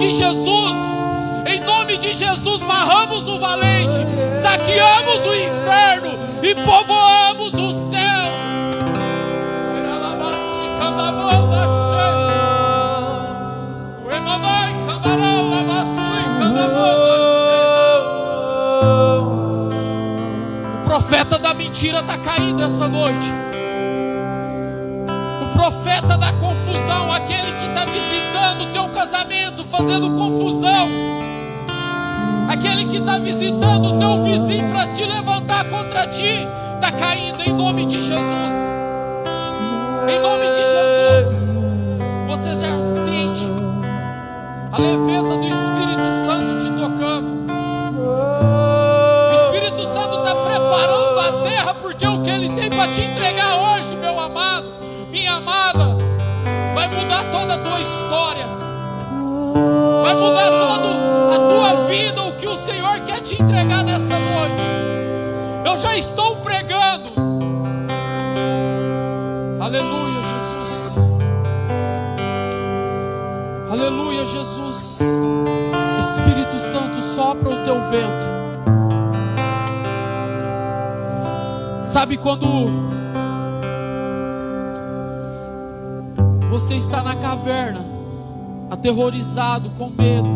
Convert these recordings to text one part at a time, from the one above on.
de Jesus, em nome de Jesus, marramos o valente, saqueamos o inferno e povoamos o céu. O profeta da mentira está caindo essa noite. O profeta da confusão, aquele que está visitando o teu casamento, fazendo confusão, aquele que está visitando o teu vizinho para te levantar contra ti, está caindo em nome de Jesus. Em nome de Jesus. Você já sente a leveza do Espírito Santo te tocando. O Espírito Santo está preparando a terra, porque o que Ele tem para te entregar hoje, meu amado, minha amada, vai mudar toda a tua história, vai mudar toda a tua vida. O que o Senhor quer te entregar nessa noite, eu já estou pregando. Aleluia, Jesus. Aleluia, Jesus. Espírito Santo, sopra o teu vento. Sabe quando você está na caverna, aterrorizado, com medo,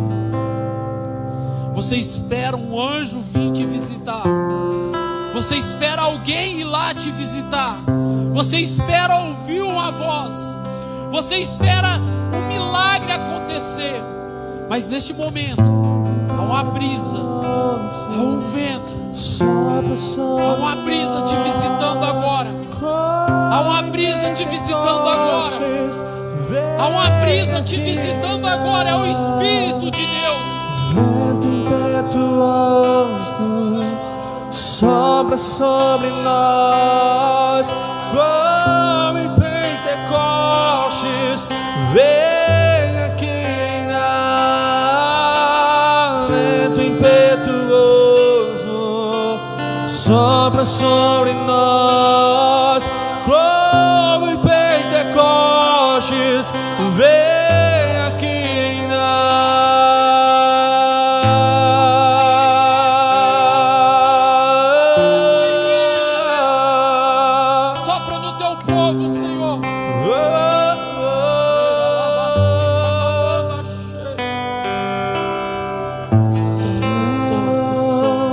você espera um anjo vir te visitar, você espera alguém ir lá te visitar, você espera ouvir uma voz, você espera um milagre acontecer, mas neste momento há uma brisa, há um vento, há uma brisa te visitando agora, há uma brisa te visitando agora, há uma brisa te visitando agora. É o Espírito de Deus. Vento impetuoso sopra sobre nós, como em Pentecostes. Vem aqui em nós. Vento impetuoso sopra sobre nós, como em Pentecostes. Vem aqui em nós. Sopra no teu povo, Senhor. Santo, Santo, Santo.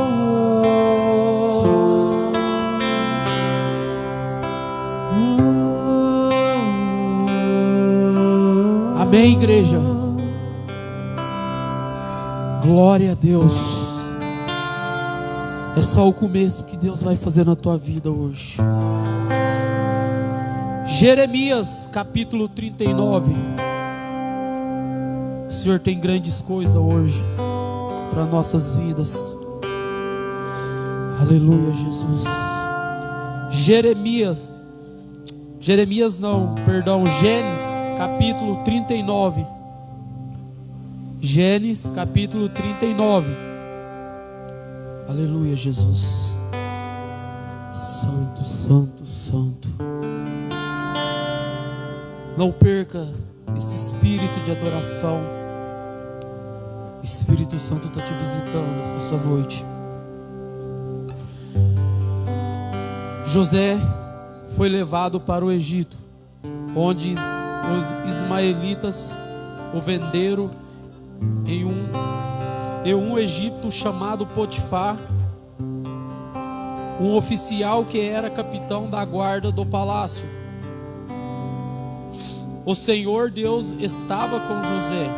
Amém, igreja. Glória a Deus. É só o começo que Deus vai fazer na tua vida hoje. Jeremias capítulo 39. O Senhor tem grandes coisas hoje para nossas vidas. Aleluia, Jesus. Gênesis capítulo 39. Gênesis capítulo 39. Aleluia, Jesus. Santo, Santo, Santo. Não perca esse espírito de adoração. Espírito Santo está te visitando essa noite. José foi levado para o Egito, onde os ismaelitas o venderam em um egípcio chamado Potifar, um oficial que era capitão da guarda do palácio. O Senhor Deus estava com José,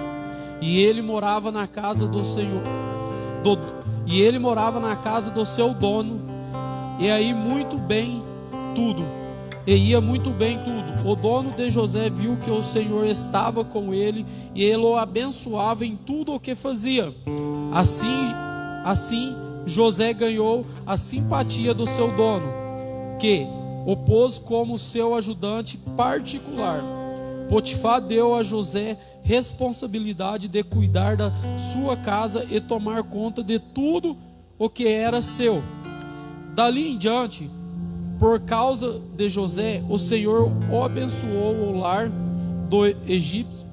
e ele morava na casa do Senhor, e ele morava na casa do seu dono, e aí ia muito bem tudo. O dono de José viu que o Senhor estava com ele, e ele o abençoava em tudo o que fazia. Assim José ganhou a simpatia do seu dono, que o pôs como seu ajudante particular. Potifar deu a José responsabilidade de cuidar da sua casa e tomar conta de tudo o que era seu. Dali em diante, por causa de José, o Senhor o abençoou o lar do egípcio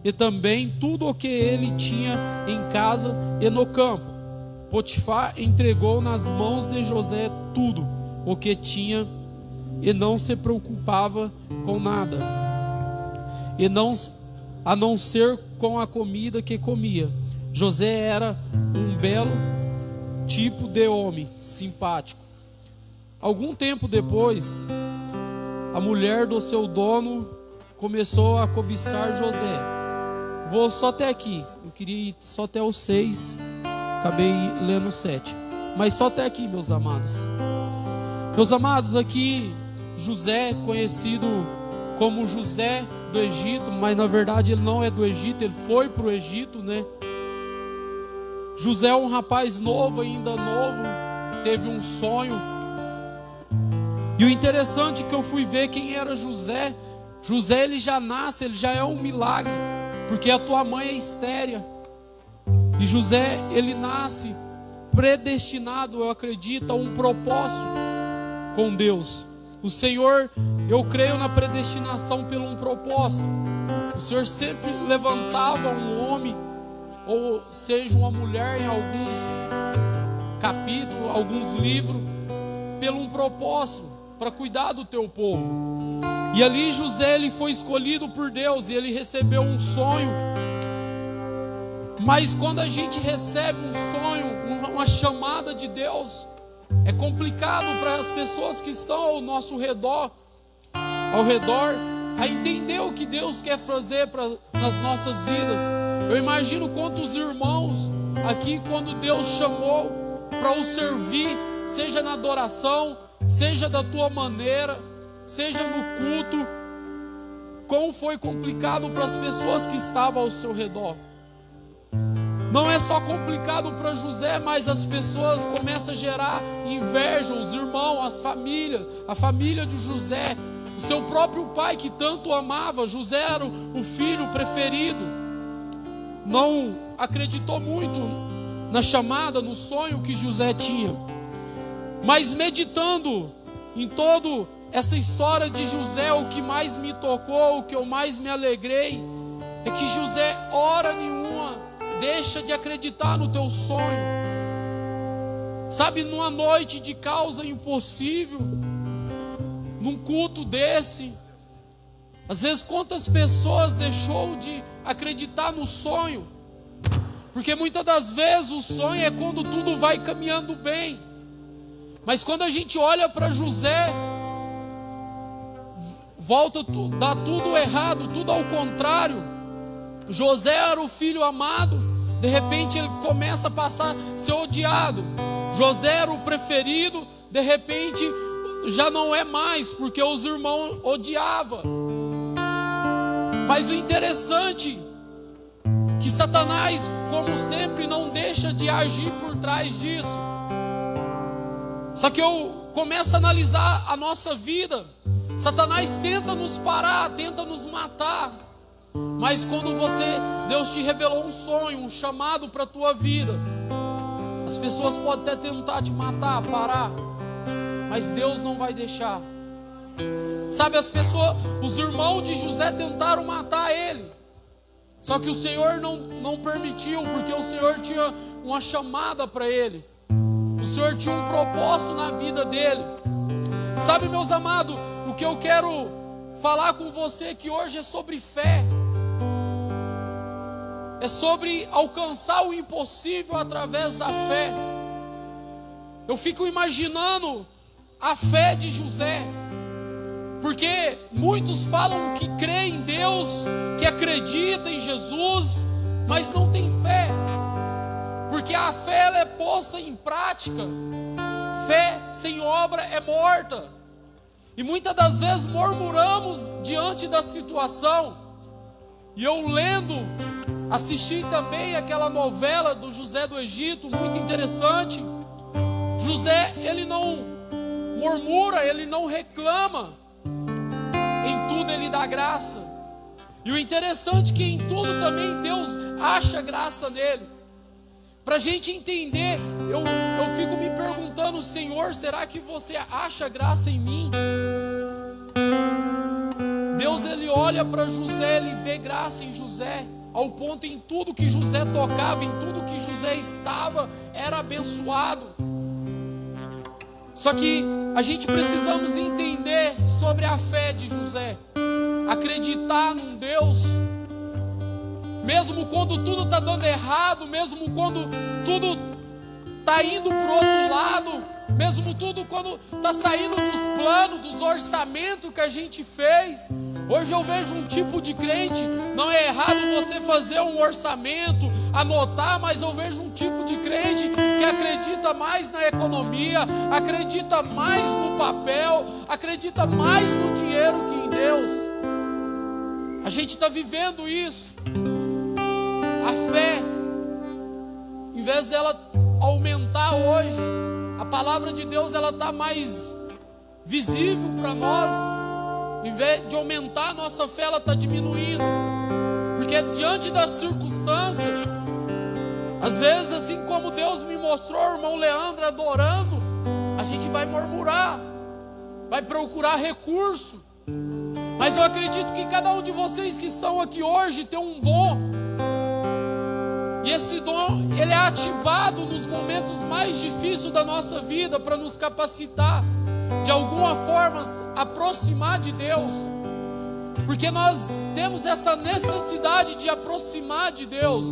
e também tudo o que ele tinha em casa e no campo. Potifar entregou nas mãos de José tudo o que tinha e não se preocupava com nada, a não ser com a comida que comia. José era um belo tipo de homem, simpático. Algum tempo depois, a mulher do seu dono começou a cobiçar José. Vou só até aqui, eu queria ir só até o 6, acabei lendo o 7, mas só até aqui, meus amados. Meus amados, aqui José, conhecido como José do Egito, mas na verdade ele não é do Egito, ele foi para o Egito, né? José é um rapaz novo, ainda novo, teve um sonho. E o interessante é que eu fui ver quem era José. José, ele já nasce, ele já é um milagre, porque a tua mãe é estéril. E José, ele nasce predestinado, eu acredito, a um propósito com Deus. O Senhor, eu creio na predestinação pelo um propósito. O Senhor sempre levantava um homem, ou seja, uma mulher, em alguns capítulos, alguns livros, pelo um propósito, para cuidar do teu povo. E ali José, ele foi escolhido por Deus, e ele recebeu um sonho. Mas quando a gente recebe um sonho, uma chamada de Deus, é complicado para as pessoas que estão ao nosso redor, a entender o que Deus quer fazer nas nossas vidas. Eu imagino quantos irmãos aqui, quando Deus chamou para o servir, seja na adoração, seja da tua maneira, seja no culto, como foi complicado para as pessoas que estavam ao seu redor. Não é só complicado para José, mas as pessoas começam a gerar inveja, os irmãos, a família de José, o seu próprio pai que tanto amava. José era o filho preferido, não acreditou muito na chamada, no sonho que José tinha. Mas meditando em toda essa história de José, o que mais me tocou, o que eu mais me alegrei, é que José, hora nenhuma, deixa de acreditar no teu sonho. Sabe, numa noite de causa impossível, num culto desse, às vezes quantas pessoas deixou de acreditar no sonho? Porque muitas das vezes o sonho é quando tudo vai caminhando bem. Mas quando a gente olha para José, dá tudo errado, tudo ao contrário. José era o filho amado, de repente ele começa a passar a ser odiado. José era o preferido, de repente já não é mais, porque os irmãos odiavam. Mas o interessante é que Satanás, como sempre, não deixa de agir por trás disso. Só que eu começo a analisar a nossa vida. Satanás tenta nos parar, tenta nos matar. Mas quando Deus te revelou um sonho, um chamado para a tua vida, as pessoas podem até tentar te matar, parar, mas Deus não vai deixar. Sabe, os irmãos de José tentaram matar ele, só que o Senhor não permitiu, porque o Senhor tinha uma chamada para ele. O Senhor tinha um propósito na vida dele. Sabe, meus amados, o que eu quero falar com você aqui hoje é sobre fé. É sobre alcançar o impossível através da fé. Eu fico imaginando a fé de José, porque muitos falam que creem em Deus, que acreditam em Jesus, mas não tem fé. Porque a fé, ela é posta em prática. Fé sem obra é morta. E muitas das vezes murmuramos diante da situação. E eu assisti também aquela novela do José do Egito, muito interessante. José, ele não murmura, ele não reclama. Em tudo ele dá graça. E o interessante é que em tudo também Deus acha graça nele. Para a gente entender, eu fico me perguntando, Senhor, será que você acha graça em mim? Deus, ele olha para José, ele vê graça em José, ao ponto em tudo que José tocava, em tudo que José estava, era abençoado. Só que a gente precisamos entender sobre a fé de José, acreditar num Deus, mesmo quando tudo está dando errado, mesmo quando tudo está indo para o outro lado, mesmo tudo quando está saindo dos planos, dos orçamentos que a gente fez. Hoje eu vejo um tipo de crente, não é errado você fazer um orçamento, anotar, mas eu vejo um tipo de crente que acredita mais na economia, acredita mais no papel, acredita mais no dinheiro que em Deus. A gente está vivendo isso. A fé, em vez dela aumentar hoje, a palavra de Deus ela está mais visível para nós. Em vez de aumentar a nossa fé, ela está diminuindo. Porque diante das circunstâncias, às vezes, assim como Deus me mostrou o irmão Leandro adorando, a gente vai murmurar, vai procurar recurso. Mas eu acredito que cada um de vocês que estão aqui hoje tem um dom. E esse dom, ele é ativado nos momentos mais difíceis da nossa vida para nos capacitar, de alguma forma, aproximar de Deus. Porque nós temos essa necessidade de aproximar de Deus.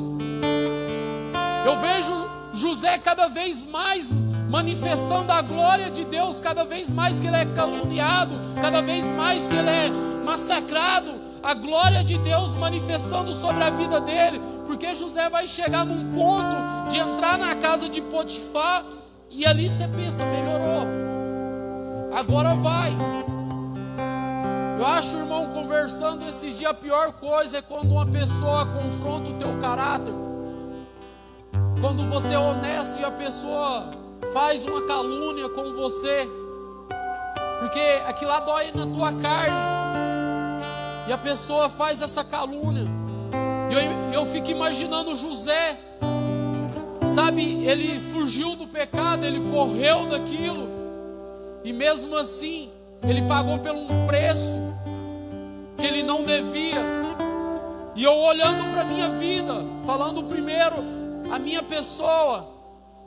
Eu vejo José cada vez mais manifestando a glória de Deus, cada vez mais que ele é caluniado, cada vez mais que ele é massacrado, a glória de Deus manifestando sobre a vida dele, porque José vai chegar num ponto de entrar na casa de Potifar, e ali você pensa, melhorou, agora vai. Eu acho, irmão, conversando esses dias, a pior coisa é quando uma pessoa confronta o teu caráter, quando você é honesto e a pessoa faz uma calúnia com você, porque aquilo lá dói na tua carne, e a pessoa faz essa calúnia. Eu fico imaginando José, sabe, ele fugiu do pecado, ele correu daquilo, e mesmo assim, ele pagou por um preço que ele não devia. E eu olhando para a minha vida, falando primeiro a minha pessoa,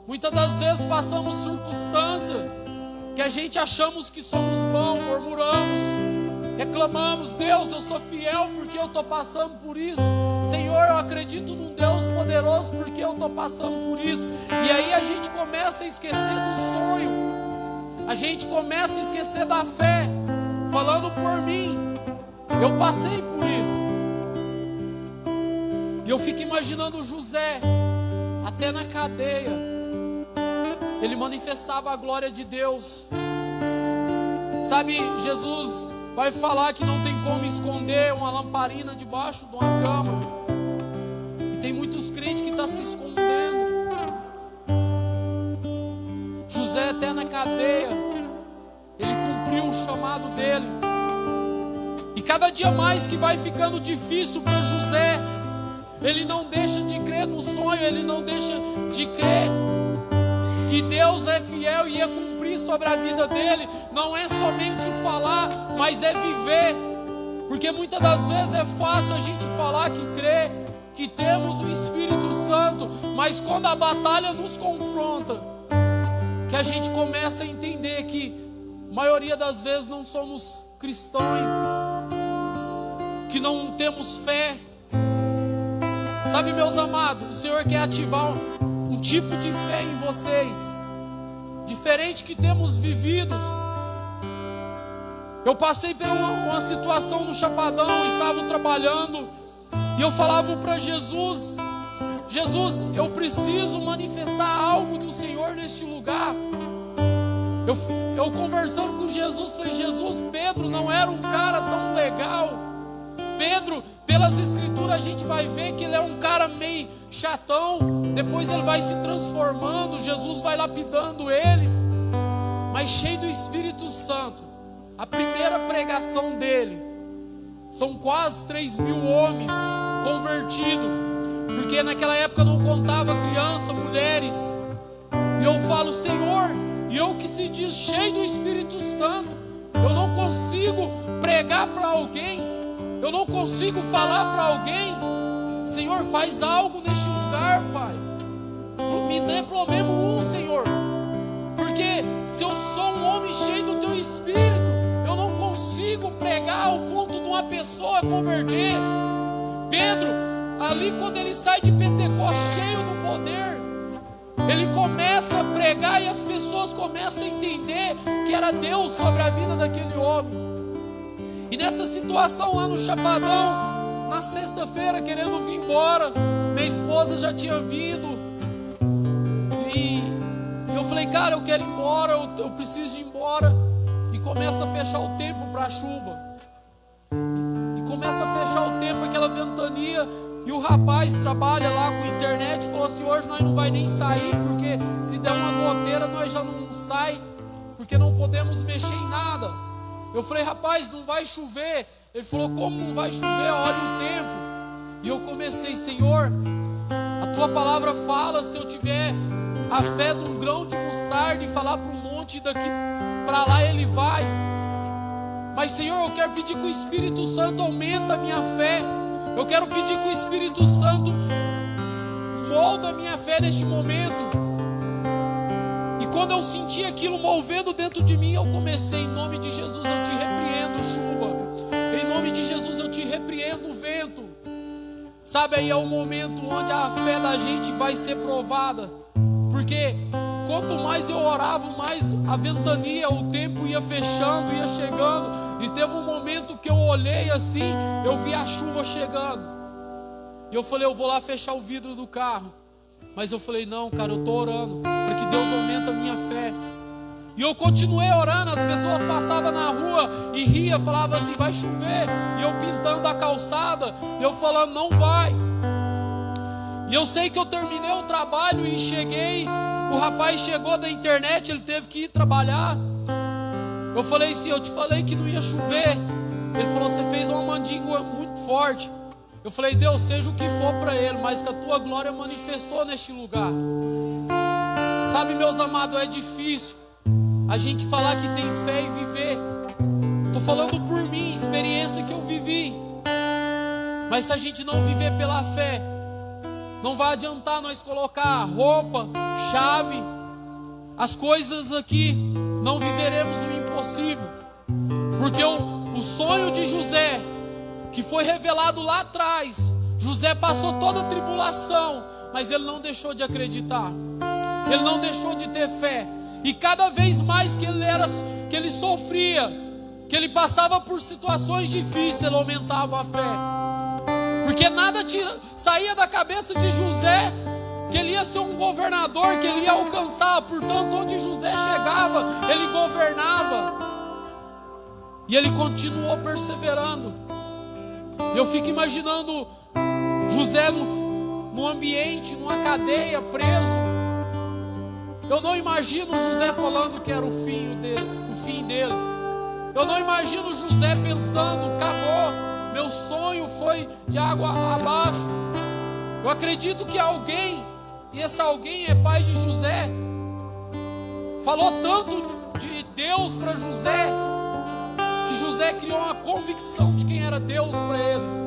muitas das vezes passamos circunstâncias que a gente achamos que somos bons, murmuramos, reclamamos, Deus, eu sou fiel porque eu estou passando por isso. Senhor, eu acredito num Deus poderoso porque eu estou passando por isso. E aí a gente começa a esquecer do sonho, a gente começa a esquecer da fé. Falando por mim, eu passei por isso. E eu fico imaginando José, até na cadeia, ele manifestava a glória de Deus. Sabe, Jesus vai falar que não tem como esconder uma lamparina debaixo de uma cama. E tem muitos crentes que estão se escondendo. José até na cadeia, ele cumpriu o chamado dele. E cada dia mais que vai ficando difícil para José, ele não deixa de crer no sonho, ele não deixa de crer que Deus é fiel e ia cumprir sobre a vida dele. Não é somente falar, mas é viver. Porque muitas das vezes é fácil a gente falar que crê, que temos o Espírito Santo, mas quando a batalha nos confronta, que a gente começa a entender que a maioria das vezes não somos cristãos, que não temos fé. Sabe, meus amados, o Senhor quer ativar um tipo de fé em vocês, diferente que temos vivido. Eu passei por uma situação no Chapadão, estava trabalhando, e eu falava para Jesus: Jesus, eu preciso manifestar algo do Senhor neste lugar. Eu conversando com Jesus, falei: Jesus, Pedro não era um cara tão legal. Pedro, pelas escrituras a gente vai ver que ele é um cara meio chatão, depois ele vai se transformando, Jesus vai lapidando ele, mas cheio do Espírito Santo. A primeira pregação dele, são quase 3.000 homens convertidos, porque naquela época não contava criança, mulheres. E eu falo: Senhor, e eu que se diz cheio do Espírito Santo, eu não consigo pregar para alguém Eu não consigo falar para alguém: Senhor, faz algo neste lugar, Pai. Me dê pelo menos um, Senhor. Porque se eu sou um homem cheio do Teu Espírito, eu não consigo pregar ao ponto de uma pessoa converter. Pedro, ali quando ele sai de Pentecostes cheio do poder, ele começa a pregar e as pessoas começam a entender que era Deus sobre a vida daquele homem. E nessa situação lá no Chapadão, na sexta-feira, querendo vir embora, minha esposa já tinha vindo, e eu falei: cara, eu quero ir embora, eu preciso ir embora. E começa a fechar o tempo para a chuva, e começa a fechar o tempo, aquela ventania. E o rapaz trabalha lá com internet, falou assim: hoje nós não vai nem sair, porque se der uma goteira nós já não sai, porque não podemos mexer em nada. Eu falei: rapaz, não vai chover. Ele falou: como não vai chover? Olha o tempo. E eu comecei: Senhor, a Tua palavra fala, se eu tiver a fé de um grão de mostarda e falar para um monte daqui para lá, ele vai. Mas Senhor, eu quero pedir que o Espírito Santo aumente a minha fé. Eu quero pedir que o Espírito Santo molda a minha fé neste momento. E quando eu senti aquilo movendo dentro de mim, eu comecei: em nome de Jesus eu te repreendo, chuva. Em nome de Jesus eu te repreendo, vento. Sabe, aí é o momento onde a fé da gente vai ser provada. Porque quanto mais eu orava, mais a ventania, o tempo ia fechando, ia chegando. E teve um momento que eu olhei assim, eu vi a chuva chegando. E eu falei: eu vou lá fechar o vidro do carro. Mas eu falei: não, cara, eu estou orando para que Deus aumente a minha fé. E eu continuei orando. As pessoas passavam na rua e riam, falavam assim: vai chover. E eu pintando a calçada, eu falando: não vai. E eu sei que eu terminei o trabalho e cheguei. O rapaz chegou da internet, ele teve que ir trabalhar. Eu falei assim: eu te falei que não ia chover. Ele falou: você fez uma mandíbula muito forte. Eu falei: Deus, seja o que for para ele, mas que a Tua glória manifestou neste lugar. Sabe, meus amados, é difícil a gente falar que tem fé e viver. Estou falando por mim, experiência que eu vivi. Mas se a gente não viver pela fé, não vai adiantar nós colocar roupa, chave, as coisas aqui. Não viveremos o impossível. Porque o sonho de José, que foi revelado lá atrás, José passou toda a tribulação, mas ele não deixou de acreditar. Ele não deixou de ter fé. E cada vez mais que ele sofria, que ele passava por situações difíceis, ele aumentava a fé. Porque nada saía da cabeça de José que ele ia ser um governador, que ele ia alcançar. Portanto, onde José chegava, ele governava. E ele continuou perseverando. Eu fico imaginando José num ambiente, numa cadeia, preso. Eu não imagino José falando que era o fim dele. Eu não imagino José pensando: acabou, meu sonho foi de água abaixo. Eu acredito que alguém, e esse alguém é pai de José, falou tanto de Deus para José, que José criou uma convicção de quem era Deus para ele.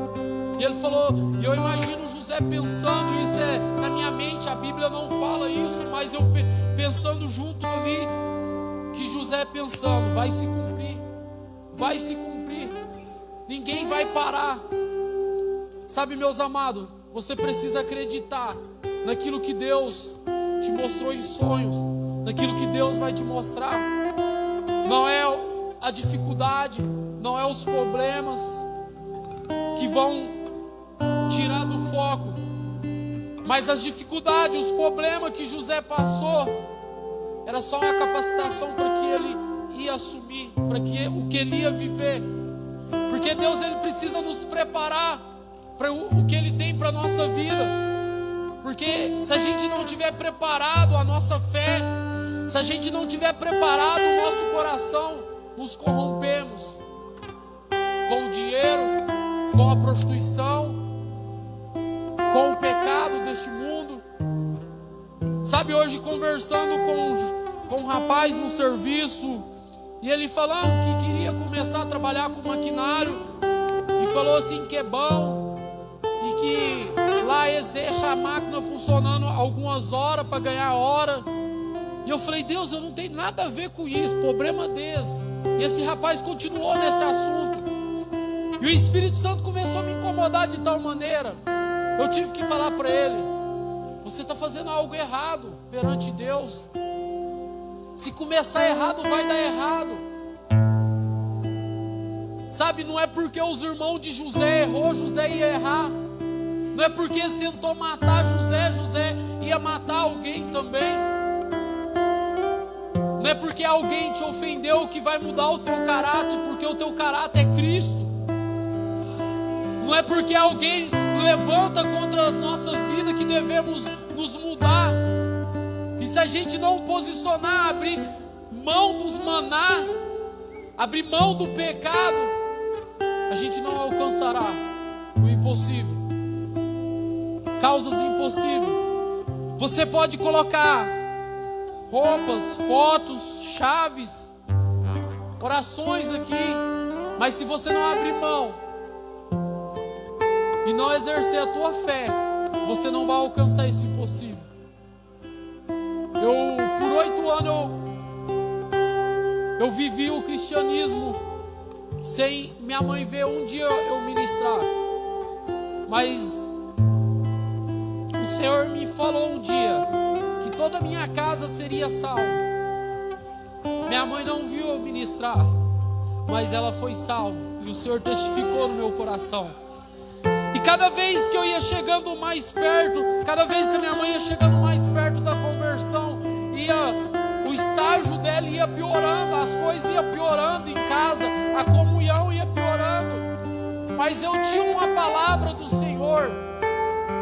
E ele falou, e eu imagino José pensando, isso é na minha mente, a Bíblia não fala isso, mas eu pensando junto ali, que José pensando: vai se cumprir, vai se cumprir, ninguém vai parar. Sabe, meus amados, você precisa acreditar naquilo que Deus te mostrou em sonhos, naquilo que Deus vai te mostrar. Não é a dificuldade, não é os problemas que vão tirar do foco, mas as dificuldades, os problemas que José passou, era só uma capacitação para que ele ia assumir, para que o que ele ia viver. Porque Deus, ele precisa nos preparar para o que ele tem para a nossa vida. Porque se a gente não tiver preparado a nossa fé, se a gente não tiver preparado o nosso coração, nos corrompemos com o dinheiro, com a prostituição, com o pecado deste mundo. Sabe, hoje conversando com um rapaz no serviço, e ele falando que queria começar a trabalhar com maquinário, e falou assim que é bom e que lá eles deixam a máquina funcionando algumas horas para ganhar hora. E eu falei, Deus, eu não tenho nada a ver com isso, problema deles. E esse rapaz continuou nesse assunto. E o Espírito Santo começou a me incomodar de tal maneira. Eu tive que falar para ele: você está fazendo algo errado perante Deus. Se começar errado, vai dar errado. Sabe, não é porque os irmãos de José errou, José ia errar. Não é porque eles tentou matar José, José ia matar alguém também. Não é porque alguém te ofendeu que vai mudar o teu caráter, porque o teu caráter é Cristo. Não é porque alguém levanta contra as nossas vidas que devemos nos mudar. E se a gente não posicionar, abrir mão dos maná, abrir mão do pecado, a gente não alcançará o impossível. Causas impossíveis. Você pode colocar roupas, fotos, chaves, orações aqui, mas se você não abrir mão e não exercer a tua fé, você não vai alcançar esse impossível. Por 8 anos, eu vivi o cristianismo sem minha mãe ver um dia eu ministrar. Mas o Senhor me falou um dia que toda a minha casa seria salva. Minha mãe não viu eu ministrar, mas ela foi salva. E o Senhor testificou no meu coração. E cada vez que eu ia chegando mais perto, cada vez que a minha mãe ia chegando mais perto da conversão, o estágio dela ia piorando, as coisas iam piorando em casa, a comunhão ia piorando. Mas eu tinha uma palavra do Senhor,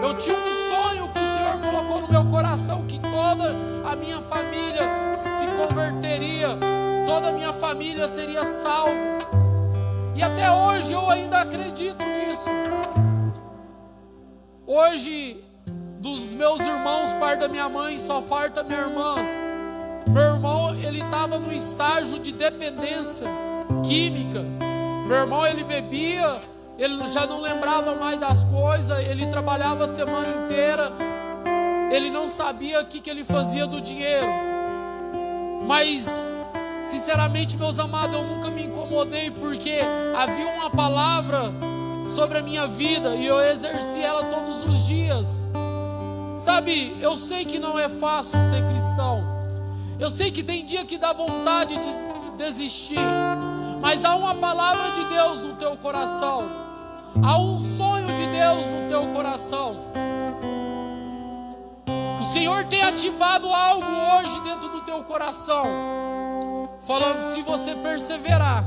eu tinha um sonho que o Senhor colocou no meu coração, que toda a minha família se converteria, toda a minha família seria salva. E até hoje eu ainda acredito nisso. Hoje, dos meus irmãos, par da minha mãe, só falta minha irmã. Meu irmão, ele estava no estágio de dependência química. Meu irmão, ele bebia, ele já não lembrava mais das coisas, ele trabalhava a semana inteira, ele não sabia o que ele fazia do dinheiro. Mas, sinceramente, meus amados, eu nunca me incomodei, porque havia uma palavra sobre a minha vida e eu exerci ela todos os dias. Sabe, eu sei que não é fácil ser cristão. Eu sei que tem dia que dá vontade de desistir. Mas há uma palavra de Deus no teu coração. Há um sonho de Deus no teu coração. O Senhor tem ativado algo hoje dentro do teu coração, falando: se você perseverar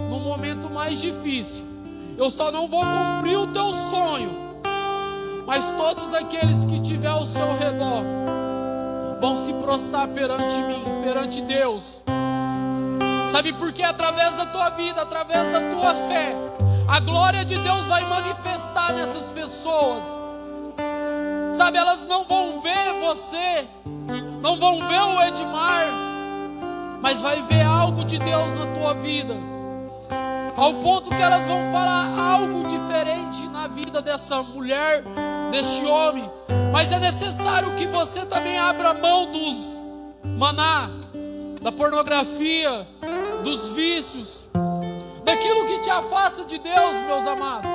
no momento mais difícil, eu só não vou cumprir o teu sonho, mas todos aqueles que estiver ao seu redor vão se prostrar perante mim, perante Deus. Sabe por quê? Através da tua vida, através da tua fé, a glória de Deus vai manifestar nessas pessoas. Sabe, elas não vão ver você, não vão ver o Edmar, mas vai ver algo de Deus na tua vida, ao ponto que elas vão falar algo diferente na vida dessa mulher, deste homem. Mas é necessário que você também abra mão dos maná, da pornografia, dos vícios, daquilo que te afasta de Deus, meus amados.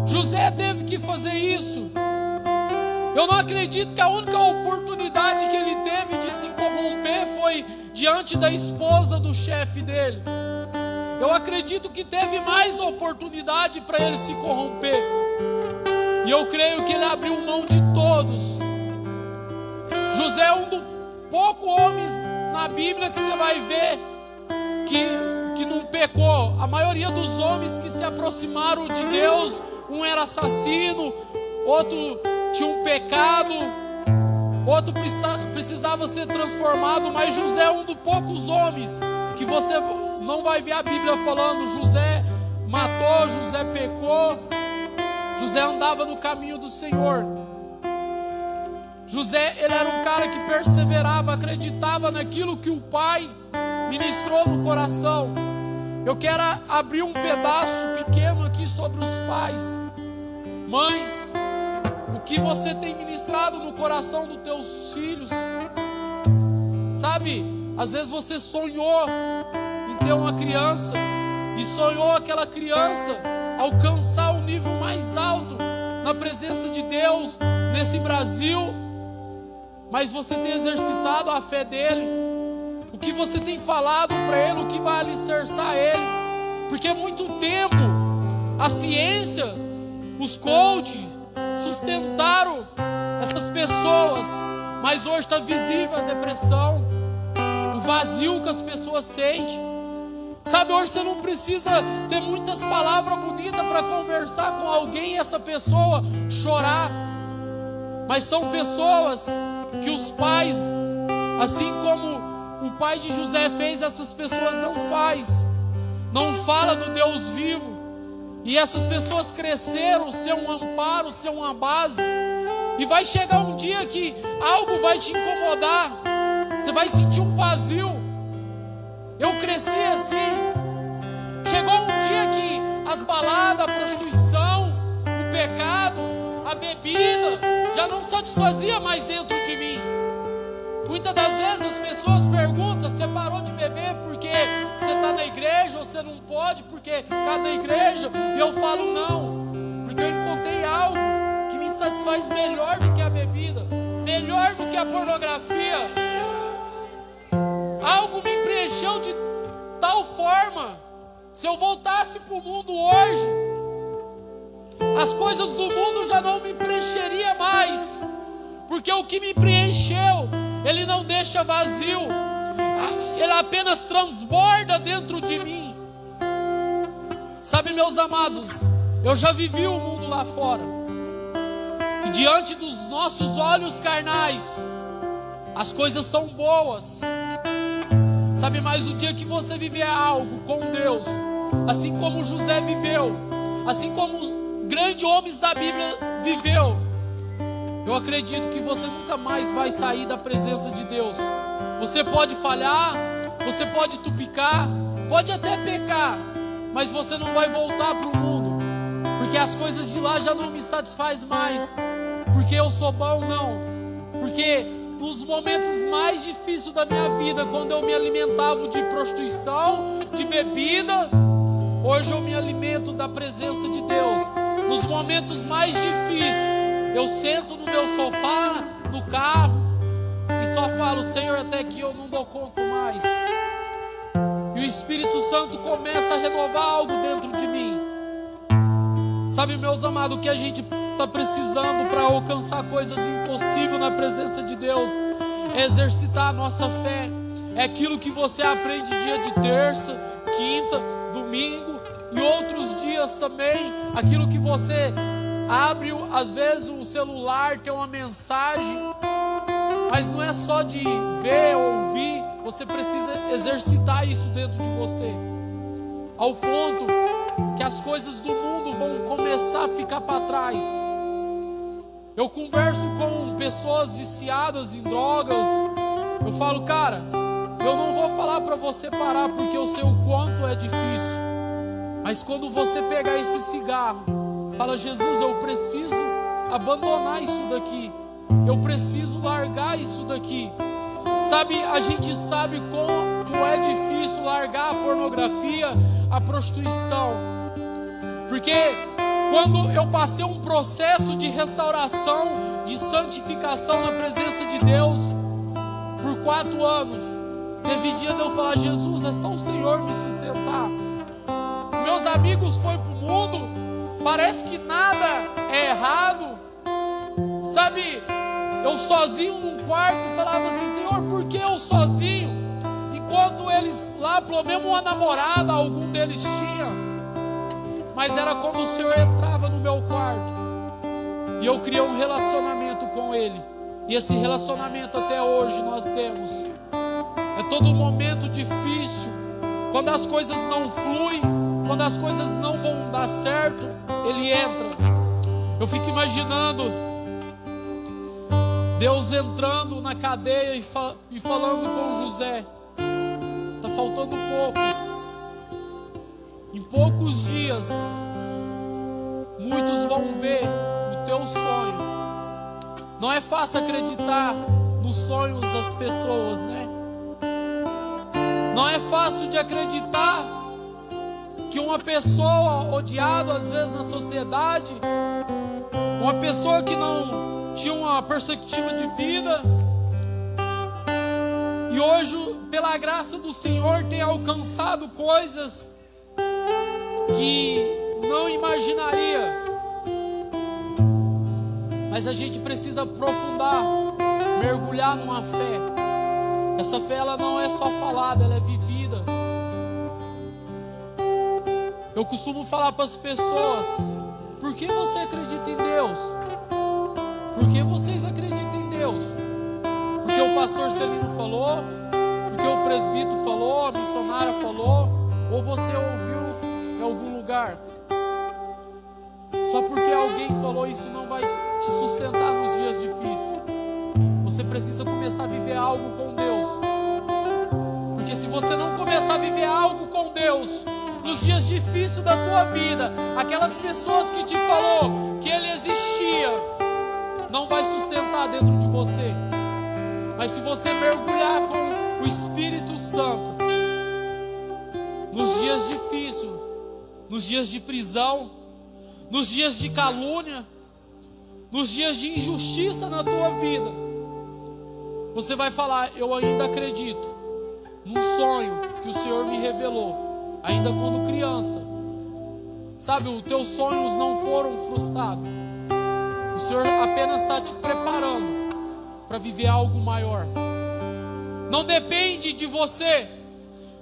José teve que fazer isso. Eu não acredito que a única oportunidade que ele teve de se corromper foi diante da esposa do chefe dele. Eu acredito que teve mais oportunidade para ele se corromper. E eu creio que ele abriu mão de todos. José é um dos poucos homens na Bíblia que você vai ver que não pecou. A maioria dos homens que se aproximaram de Deus, um era assassino, outro tinha um pecado, outro precisava ser transformado. Mas José é um dos poucos homens que você não vai ver a Bíblia falando: José matou, José pecou. José andava no caminho do Senhor. José, ele era um cara que perseverava, acreditava naquilo que o pai ministrou no coração. Eu quero abrir um pedaço pequeno aqui sobre os pais. Mães, o que você tem ministrado no coração dos teus filhos? Sabe, às vezes você sonhou em ter uma criança e sonhou aquela criança alcançar o nível mais alto na presença de Deus nesse Brasil, mas você tem exercitado a fé dele. O que você tem falado para ele, o que vai alicerçar ele? Porque há muito tempo a ciência, os coaches sustentaram essas pessoas, mas hoje está visível a depressão, o vazio que as pessoas sentem. Sabe, hoje você não precisa ter muitas palavras bonitas para conversar com alguém e essa pessoa chorar. Mas são pessoas que os pais, assim como o pai de José fez, essas pessoas não faz. Não fala do Deus vivo. E essas pessoas cresceram, ser um amparo, ser uma base. E vai chegar um dia que algo vai te incomodar. Você vai sentir um vazio. Eu cresci assim. Chegou um dia que as baladas, a prostituição, o pecado, a bebida já não satisfazia mais dentro de mim. Muitas das vezes as pessoas perguntam: você parou de beber porque você está na igreja, ou você não pode porque cada igreja? E eu falo: não, porque eu encontrei algo que me satisfaz melhor do que a bebida, melhor do que a pornografia. Algo me preencheu de tal forma, se eu voltasse para o mundo hoje, as coisas do mundo já não me preencheria mais, porque o que me preencheu, ele não deixa vazio, ele apenas transborda dentro de mim. Sabe, meus amados, eu já vivi o mundo lá fora, e diante dos nossos olhos carnais, as coisas são boas. Sabe, mas o dia que você viver algo com Deus, assim como José viveu, assim como os grandes homens da Bíblia viveu, eu acredito que você nunca mais vai sair da presença de Deus. Você pode falhar, você pode tupicar, pode até pecar, mas você não vai voltar para o mundo, porque as coisas de lá já não me satisfazem mais, porque eu sou bom, não. Porque nos momentos mais difíceis da minha vida, quando eu me alimentava de prostituição, de bebida, hoje eu me alimento da presença de Deus. Nos momentos mais difíceis, eu sento no meu sofá, no carro, e só falo: Senhor, até aqui eu não dou conta mais. E o Espírito Santo começa a renovar algo dentro de mim. Sabe, meus amados, o que a gente está precisando para alcançar coisas impossíveis na presença de Deus é exercitar a nossa fé. É aquilo que você aprende dia de terça, quinta, domingo e outros dias também. Aquilo que você abre, às vezes o celular tem uma mensagem, mas não é só de ver ou ouvir, você precisa exercitar isso dentro de você, ao ponto que as coisas do mundo vão começar a ficar para trás. Eu converso com pessoas viciadas em drogas, eu falo: cara, eu não vou falar para você parar, porque eu sei o quanto é difícil, mas quando você pegar esse cigarro, fala: Jesus, eu preciso abandonar isso daqui, eu preciso largar isso daqui. Sabe, a gente sabe como é difícil largar a pornografia, a prostituição, porque quando eu passei um processo de restauração, de santificação na presença de Deus por 4 anos, teve dia de eu falar: Jesus, é só o Senhor me sustentar. Meus amigos foram para o mundo, parece que nada é errado. Sabe, eu sozinho num quarto falava assim: Senhor, por que eu sozinho? Enquanto eles lá, pelo menos uma namorada, algum deles tinha. Mas era quando o Senhor entrava no meu quarto e eu criei um relacionamento com Ele. E esse relacionamento até hoje nós temos. É todo momento difícil, quando as coisas não fluem, quando as coisas não vão dar certo, Ele entra. Eu fico imaginando Deus entrando na cadeia e falando com José: está faltando pouco. Em poucos dias, muitos vão ver o teu sonho. Não é fácil acreditar nos sonhos das pessoas, né? Não é fácil de acreditar que uma pessoa odiada às vezes na sociedade, uma pessoa que não tinha uma perspectiva de vida, e hoje, pela graça do Senhor, tem alcançado coisas que não imaginaria. Mas a gente precisa aprofundar, mergulhar numa fé. Essa fé, ela não é só falada, ela é vivida. Eu costumo falar para as pessoas: por que você acredita em Deus? Por que vocês acreditam em Deus? Porque o pastor Celino falou? Porque o presbítero falou? A missionária falou? Ou você ouviu em algum lugar? Só porque alguém falou isso não vai te sustentar nos dias difíceis. Você precisa começar a viver algo com Deus. Porque se você não começar a viver algo com Deus, nos dias difíceis da tua vida, aquelas pessoas que te falou que Ele existia, não vai sustentar dentro de você. Mas se você mergulhar com o Espírito Santo, nos dias difíceis, nos dias de prisão, nos dias de calúnia, nos dias de injustiça na tua vida, você vai falar: eu ainda acredito num sonho que o Senhor me revelou, ainda quando criança. Sabe, os teus sonhos não foram frustrados. O Senhor apenas está te preparando para viver algo maior. Não depende de você,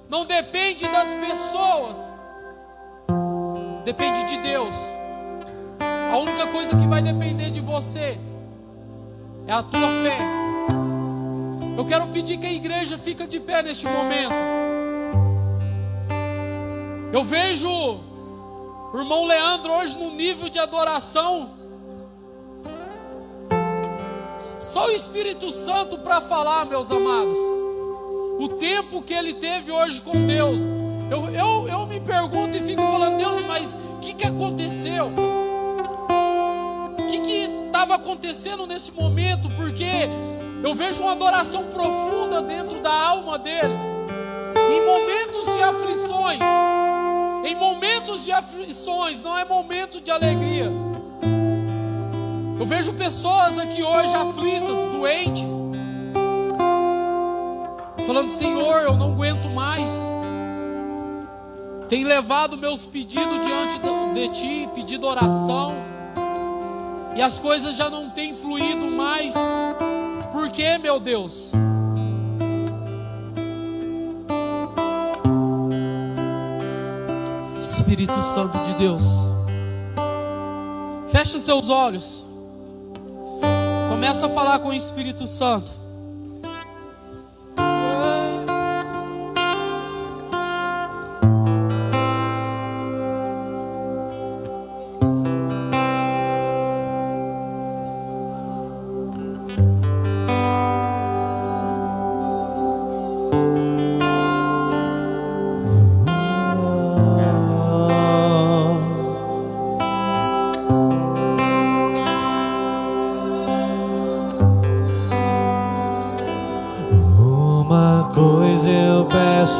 não depende das pessoas, depende de Deus. A única coisa que vai depender de você é a tua fé. Eu quero pedir que a igreja fique de pé neste momento. Eu vejo o irmão Leandro hoje no nível de adoração. Só o Espírito Santo para falar, meus amados. O tempo que ele teve hoje com Deus. Eu me pergunto e fico falando: Deus, mas o que aconteceu? O que estava acontecendo nesse momento? Porque eu vejo uma adoração profunda dentro da alma dele. Em momentos de aflições, não é momento de alegria. Eu vejo pessoas aqui hoje aflitas, doentes, falando: Senhor, eu não aguento mais. Tem levado meus pedidos diante de Ti, pedido oração, e as coisas já não têm fluído mais. Por quê, meu Deus? Espírito Santo de Deus, fecha seus olhos. Começa a falar com o Espírito Santo.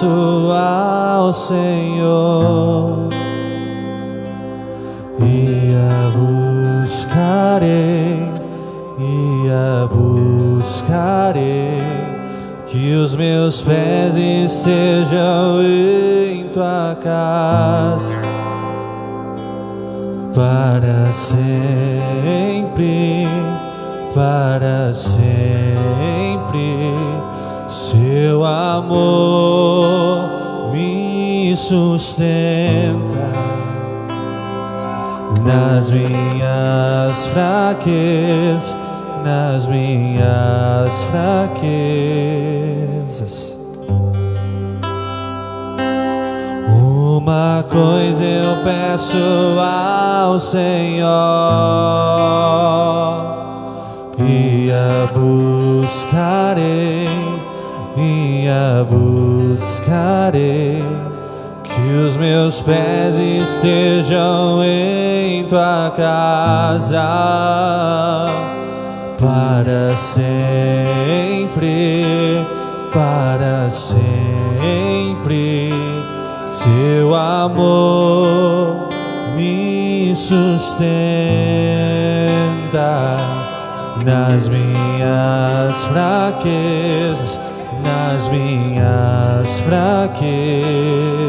Ao Senhor e a buscarei, que os meus pés estejam em tua casa para sempre, para sempre. Seu amor me sustenta nas minhas fraquezas, nas minhas fraquezas. Uma coisa eu peço ao Senhor e a buscarei, que os meus pés estejam em tua casa para sempre, para sempre. Seu amor me sustenta nas minhas fraquezas, nas minhas fraquezas.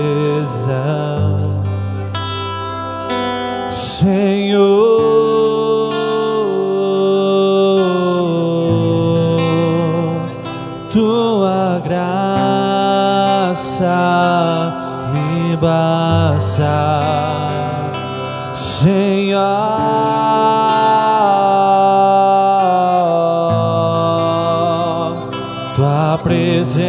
Senhor, tua graça me basta, Senhor. Tua presença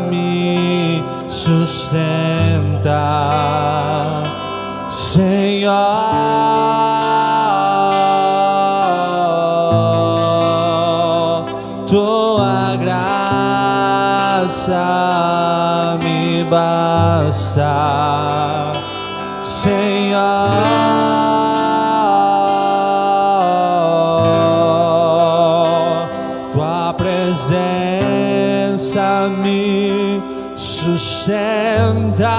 me sustenta, Senhor. Tua graça me basta, Senhor. Tua presença me sustenta.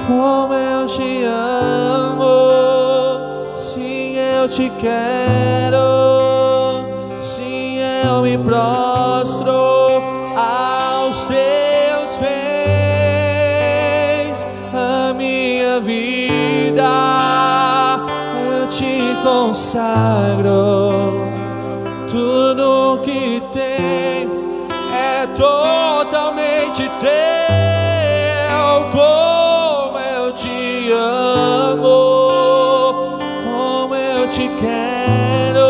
Como eu te amo, sim, eu te quero, sim, eu me prostro aos teus pés. A minha vida eu te consagro, tudo que tem é totalmente teu. Como eu te amo, como eu te quero,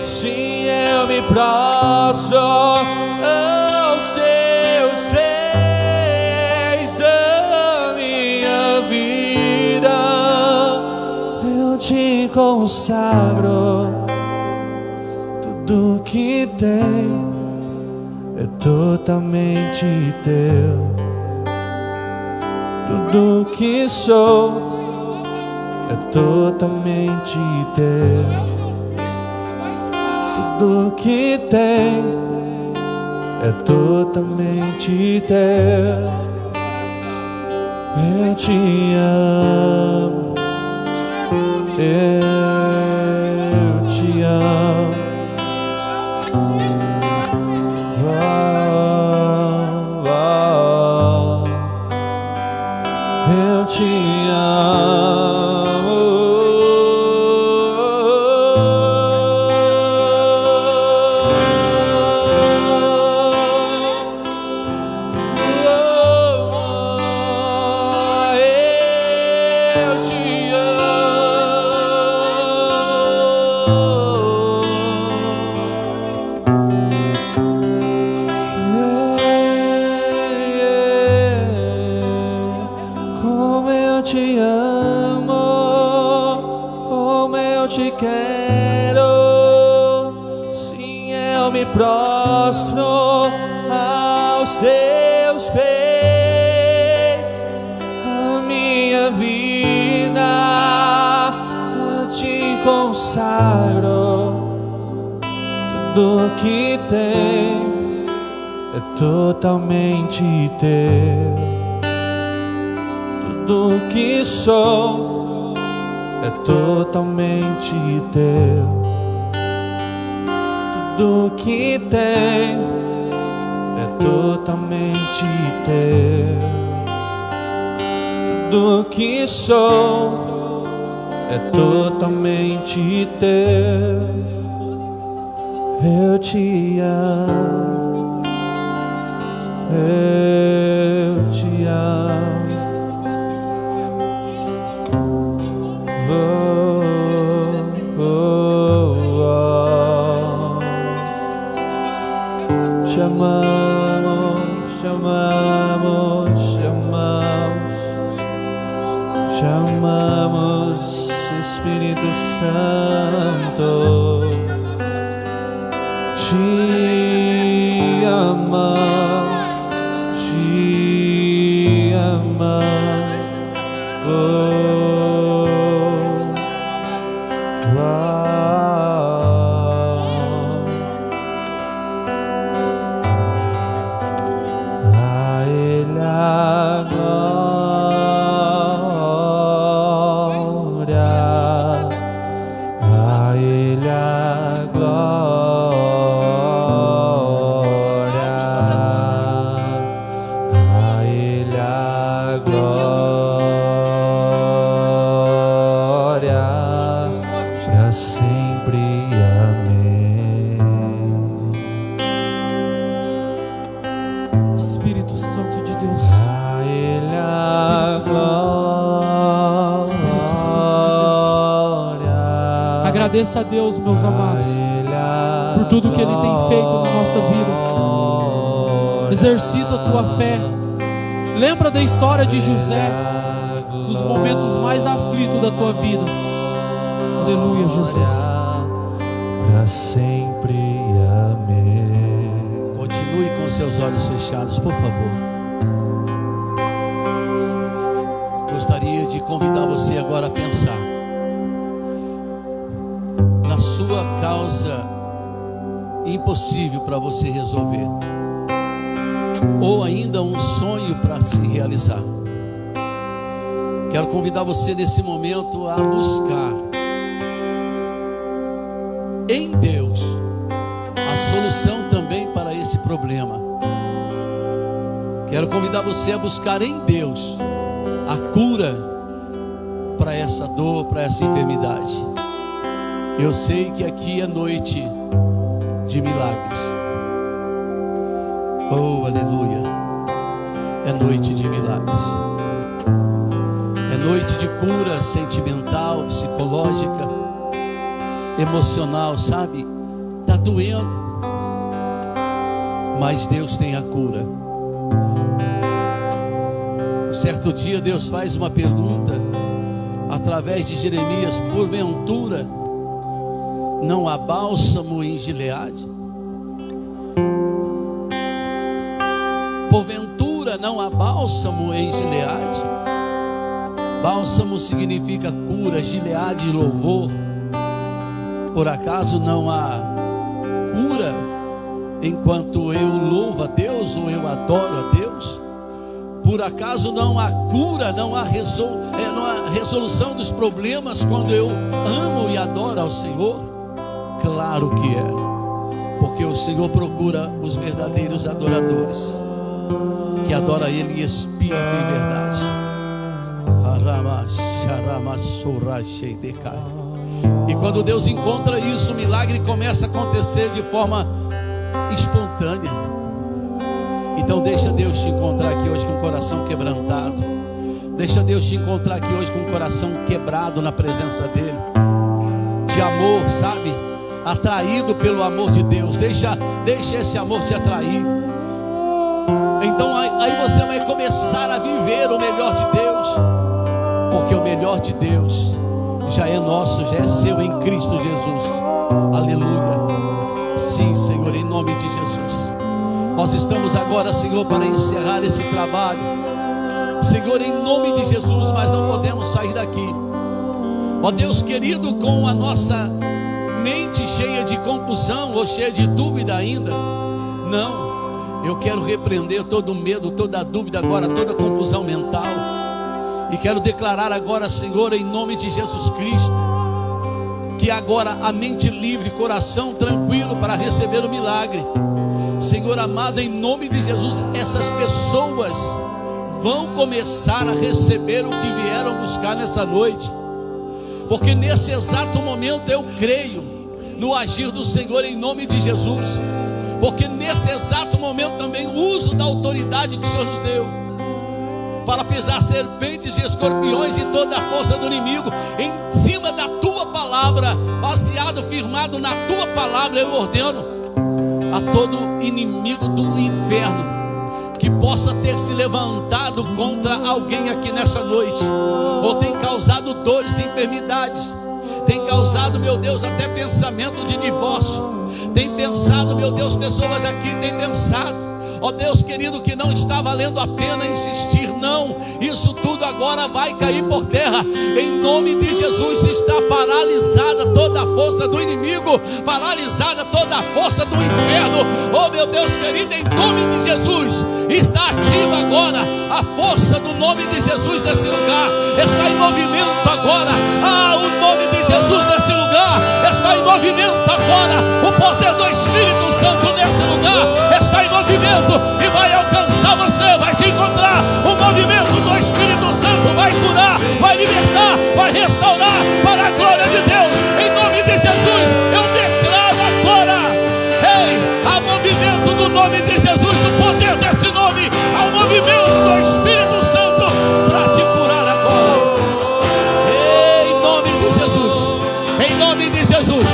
sim, eu me prostro aos teus pés. A minha vida eu te consagro, tudo que tem é totalmente teu. Tudo que sou é totalmente teu. Tudo que tem é totalmente teu. Eu te amo, eu te amo. Eu te amo. Eu te Como eu te amo, como eu te quero, sim, eu me prostro aos teus pés. A minha vida eu te consagro, tudo que tem é totalmente teu. Tudo que sou é totalmente teu. Tudo que tem é totalmente teu. Tudo que sou é totalmente teu. Eu te amo, eu te chamamos Espírito Santo, te amamos, oh, a Ele a glória, a Ele a glória, a Ele a glória, para sempre, amém. Espírito Santo de Deus, A Ele a glória. agradeça a Deus, meus amados, por tudo que Ele tem feito na nossa vida. Exercita a tua fé. Lembra da história de José, nos momentos mais aflitos da tua vida. Aleluia, Jesus. Para sempre, amém. Continue com seus olhos fechados, por favor. Gostaria de convidar você agora a pensar na sua causa impossível para você resolver, ou ainda um sonho para se realizar. Quero convidar você nesse momento a buscar em Deus a solução também para esse problema. Quero convidar você a buscar em Deus a cura para essa dor, para essa enfermidade. Eu sei que aqui é noite de milagres. Oh, aleluia. É noite de milagres. É noite de cura sentimental, psicológica, emocional, sabe? Está doendo, mas Deus tem a cura. Um certo dia Deus faz uma pergunta através de Jeremias: porventura não há bálsamo em Gileade? Porventura não há bálsamo em Gileade? Bálsamo significa cura, Gileade, louvor. Por acaso não há cura enquanto eu louvo a Deus ou eu adoro a Deus? Por acaso não há cura, não há resolução dos problemas quando eu amo e adoro ao Senhor? Claro que é, porque o Senhor procura os verdadeiros adoradores, que adora Ele em espírito e em verdade. E quando Deus encontra isso, o milagre começa a acontecer de forma espontânea. Então deixa Deus te encontrar aqui hoje com o coração quebrantado. Deixa Deus te encontrar aqui hoje com o coração quebrado na presença dEle, de amor, sabe? Atraído pelo amor de Deus. Deixa esse amor te atrair. Então aí você vai começar a viver o melhor de Deus, porque o melhor de Deus já é nosso, já é seu em Cristo Jesus. Aleluia. Sim, Senhor, em nome de Jesus. Nós estamos agora, Senhor, para encerrar esse trabalho, Senhor, em nome de Jesus. Mas não podemos sair daqui, ó Deus querido, com a nossa mente cheia de confusão ou cheia de dúvida ainda. Não, eu quero repreender todo medo, toda dúvida agora, toda confusão mental. E quero declarar agora, Senhor, em nome de Jesus Cristo, que agora a mente livre, coração tranquilo para receber o milagre. Senhor amado, em nome de Jesus, essas pessoas vão começar a receber o que vieram buscar nessa noite, porque nesse exato momento eu creio no agir do Senhor em nome de Jesus, porque nesse exato momento também o uso da autoridade que o Senhor nos deu para pisar serpentes e escorpiões e toda a força do inimigo, em cima da tua palavra, baseado, firmado na tua palavra, eu ordeno a todo inimigo do inferno que possa ter se levantado contra alguém aqui nessa noite, ou tem causado dores e enfermidades, tem causado, meu Deus, até pensamento de divórcio. Tem pensado, meu Deus, pessoas aqui têm pensado, ó Deus querido, que não está valendo a pena insistir. Não, isso tudo agora vai cair por terra, em nome de Jesus. Está paralisada toda a força do inimigo, paralisada toda a força do inferno, oh meu Deus querido, em nome de Jesus. Está ativa agora a força do nome de Jesus nesse lugar, está em movimento agora, o nome de Jesus nesse lugar, está em movimento agora, o poder do Espírito Santo nesse lugar está em movimento e vai alcançar você, vai te encontrar. O movimento do Espírito Santo vai curar, vai libertar, vai restaurar para a glória de Deus, em nome de Jesus. Eu declaro agora, há movimento do nome de Jesus, do poder desse nome, há um movimento do Espírito Santo para te curar agora, em nome de Jesus, em nome de Jesus,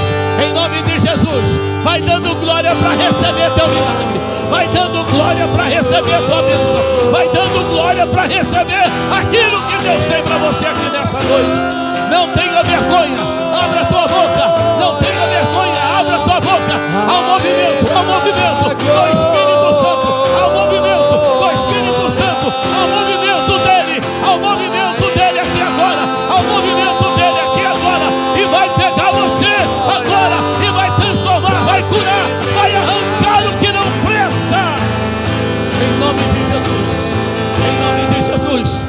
em nome de Jesus. Vai dando glória para receber teu milagre, vai dando glória para receber tua bênção, vai dando glória para receber aquilo que Deus tem para você aqui nessa noite. Não tenha vergonha, abra a tua boca, não tenha vergonha, abra a tua boca. Há um movimento do Espírito Santo, há um movimento do Espírito Santo, há um movimento dele, há um movimento dele aqui agora, há um movimento dele aqui agora, e vai pegar você agora e vai transformar, vai curar, vai arrancar o que não presta, em nome de Jesus, em nome de Jesus.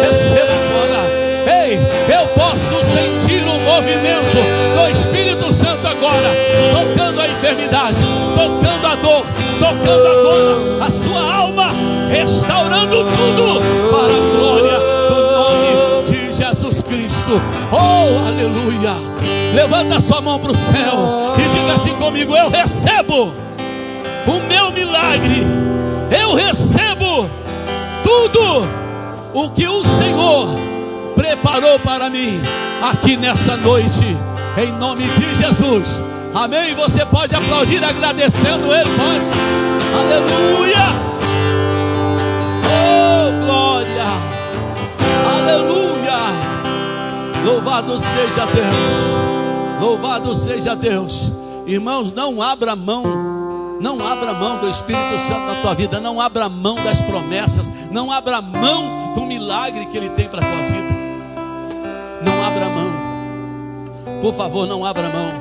Receba agora. Ei, eu posso sentir o movimento do Espírito Santo agora, tocando a enfermidade, tocando a dor, tocando agora a sua alma, restaurando tudo para a glória do nome de Jesus Cristo. Oh, aleluia. Levanta a sua mão para o céu e diga assim comigo: eu recebo o meu milagre, eu recebo tudo o que o Senhor preparou para mim aqui nessa noite, em nome de Jesus. Amém? Você pode aplaudir agradecendo Ele, pode. Aleluia. Oh, glória. Aleluia. Louvado seja Deus, louvado seja Deus. Irmãos, não abra mão, não abra mão do Espírito Santo na tua vida, não abra mão das promessas, não abra mão do milagre que Ele tem para a tua vida. Não abra mão, por favor, não abra mão.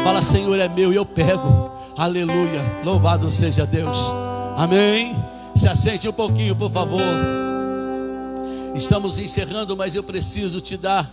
Fala: Senhor, é meu e eu pego. Aleluia, louvado seja Deus. Amém. Se assente um pouquinho, por favor. Estamos encerrando, mas eu preciso te dar